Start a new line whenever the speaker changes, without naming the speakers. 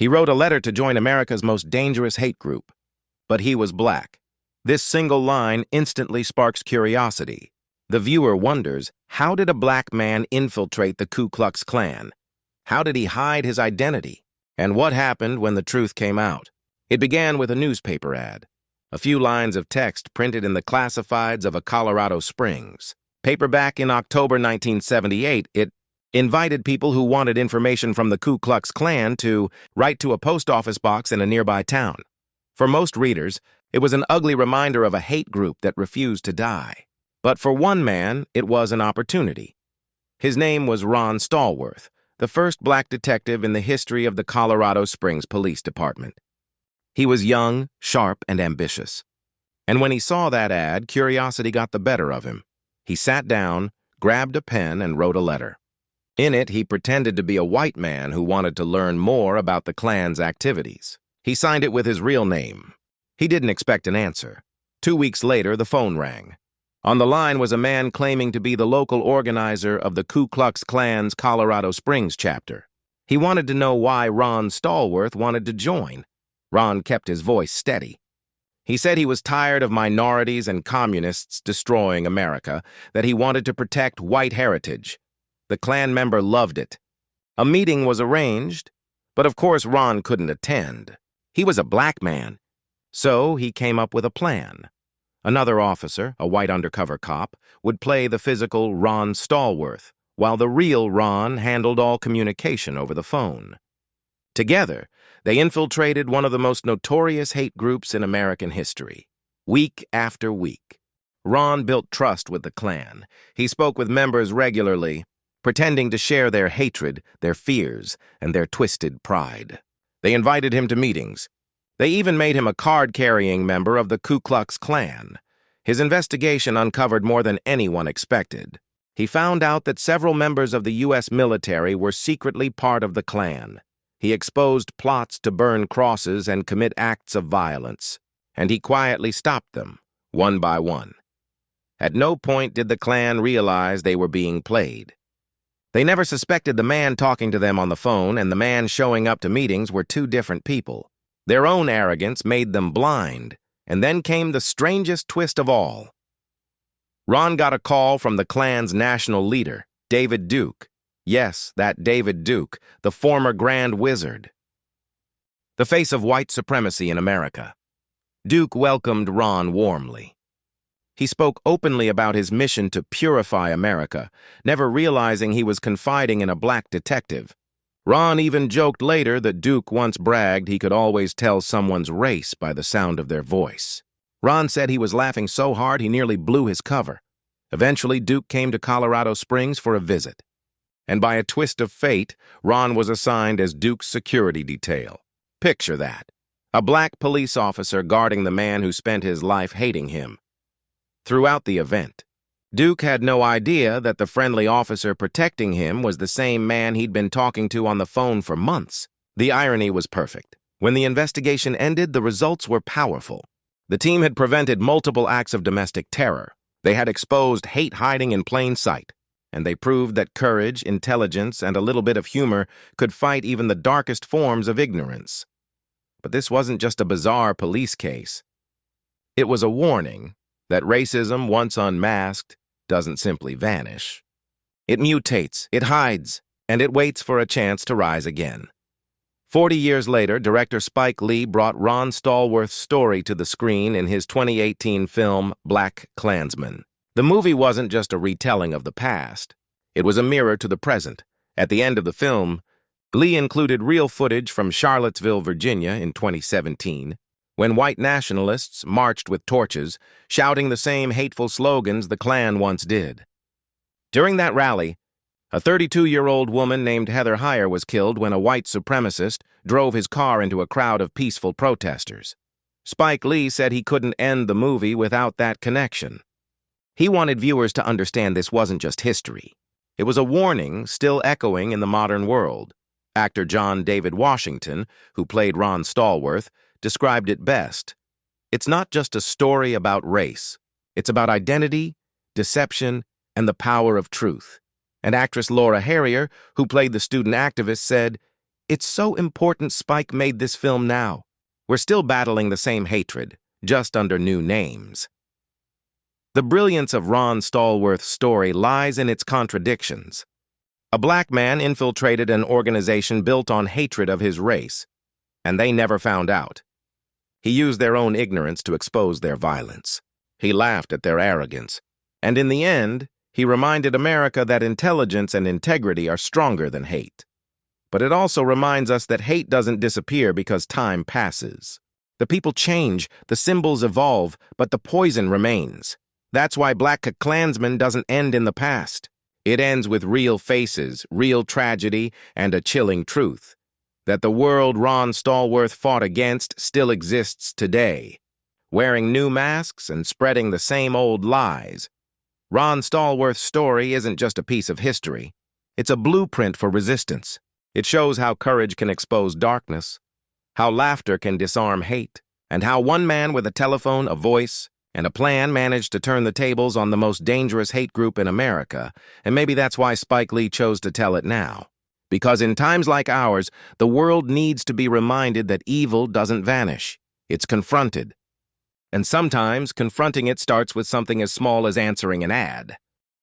He wrote a letter to join America's most dangerous hate group, but he was black. This single line instantly sparks curiosity. The viewer wonders, how did a black man infiltrate the Ku Klux Klan? How did he hide his identity? And what happened when the truth came out? It began with a newspaper ad. A few lines of text printed in the classifieds of a Colorado Springs. Paperback in October 1978, it invited people who wanted information from the Ku Klux Klan to write to a post office box in a nearby town. For most readers, it was an ugly reminder of a hate group that refused to die. But for one man, it was an opportunity. His name was Ron Stallworth, the first black detective in the history of the Colorado Springs Police Department. He was young, sharp, and ambitious. And when he saw that ad, curiosity got the better of him. He sat down, grabbed a pen, and wrote a letter. In it, he pretended to be a white man who wanted to learn more about the Klan's activities. He signed it with his real name. He didn't expect an answer. 2 weeks later, the phone rang. On the line was a man claiming to be the local organizer of the Ku Klux Klan's Colorado Springs chapter. He wanted to know why Ron Stallworth wanted to join. Ron kept his voice steady. He said he was tired of minorities and communists destroying America, that he wanted to protect white heritage. The Klan member loved it. A meeting was arranged, but of course Ron couldn't attend. He was a black man, so he came up with a plan. Another officer, a white undercover cop, would play the physical Ron Stallworth, while the real Ron handled all communication over the phone. Together, they infiltrated one of the most notorious hate groups in American history. Week after week, Ron built trust with the Klan. He spoke with members regularly, pretending to share their hatred, their fears, and their twisted pride. They invited him to meetings. They even made him a card-carrying member of the Ku Klux Klan. His investigation uncovered more than anyone expected. He found out that several members of the U.S. military were secretly part of the Klan. He exposed plots to burn crosses and commit acts of violence, and he quietly stopped them, one by one. At no point did the Klan realize they were being played. They never suspected the man talking to them on the phone and the man showing up to meetings were two different people. Their own arrogance made them blind, and then came the strangest twist of all. Ron got a call from the Klan's national leader, David Duke. Yes, that David Duke, the former Grand Wizard. The face of white supremacy in America. Duke welcomed Ron warmly. He spoke openly about his mission to purify America, never realizing he was confiding in a black detective. Ron even joked later that Duke once bragged he could always tell someone's race by the sound of their voice. Ron said he was laughing so hard he nearly blew his cover. Eventually, Duke came to Colorado Springs for a visit. And by a twist of fate, Ron was assigned as Duke's security detail. Picture that. A black police officer guarding the man who spent his life hating him. Throughout the event, Duke had no idea that the friendly officer protecting him was the same man he'd been talking to on the phone for months. The irony was perfect. When the investigation ended, the results were powerful. The team had prevented multiple acts of domestic terror. They had exposed hate hiding in plain sight. And they proved that courage, intelligence, and a little bit of humor could fight even the darkest forms of ignorance. But this wasn't just a bizarre police case. It was a warning that racism, once unmasked, doesn't simply vanish. It mutates, it hides, and it waits for a chance to rise again. 40 years later, director Spike Lee brought Ron Stallworth's story to the screen in his 2018 film, Black Klansman. The movie wasn't just a retelling of the past. It was a mirror to the present. At the end of the film, Lee included real footage from Charlottesville, Virginia in 2017, when white nationalists marched with torches, shouting the same hateful slogans the Klan once did. During that rally, a 32-year-old woman named Heather Heyer was killed when a white supremacist drove his car into a crowd of peaceful protesters. Spike Lee said he couldn't end the movie without that connection. He wanted viewers to understand this wasn't just history. It was a warning still echoing in the modern world. Actor John David Washington, who played Ron Stallworth, described it best. It's not just a story about race. It's about identity, deception, and the power of truth. And actress Laura Harrier, who played the student activist, said, It's so important Spike made this film now. We're still battling the same hatred, just under new names. The brilliance of Ron Stallworth's story lies in its contradictions. A black man infiltrated an organization built on hatred of his race, and they never found out. He used their own ignorance to expose their violence. He laughed at their arrogance, and in the end, he reminded America that intelligence and integrity are stronger than hate. But it also reminds us that hate doesn't disappear because time passes. The people change, the symbols evolve, but the poison remains. That's why Black Klansman doesn't end in the past. It ends with real faces, real tragedy, and a chilling truth. That the world Ron Stallworth fought against still exists today, wearing new masks and spreading the same old lies. Ron Stallworth's story isn't just a piece of history. It's a blueprint for resistance. It shows how courage can expose darkness, how laughter can disarm hate, and how one man with a telephone, a voice, and a plan managed to turn the tables on the most dangerous hate group in America, and maybe that's why Spike Lee chose to tell it now. Because in times like ours, the world needs to be reminded that evil doesn't vanish. It's confronted. And sometimes, confronting it starts with something as small as answering an ad.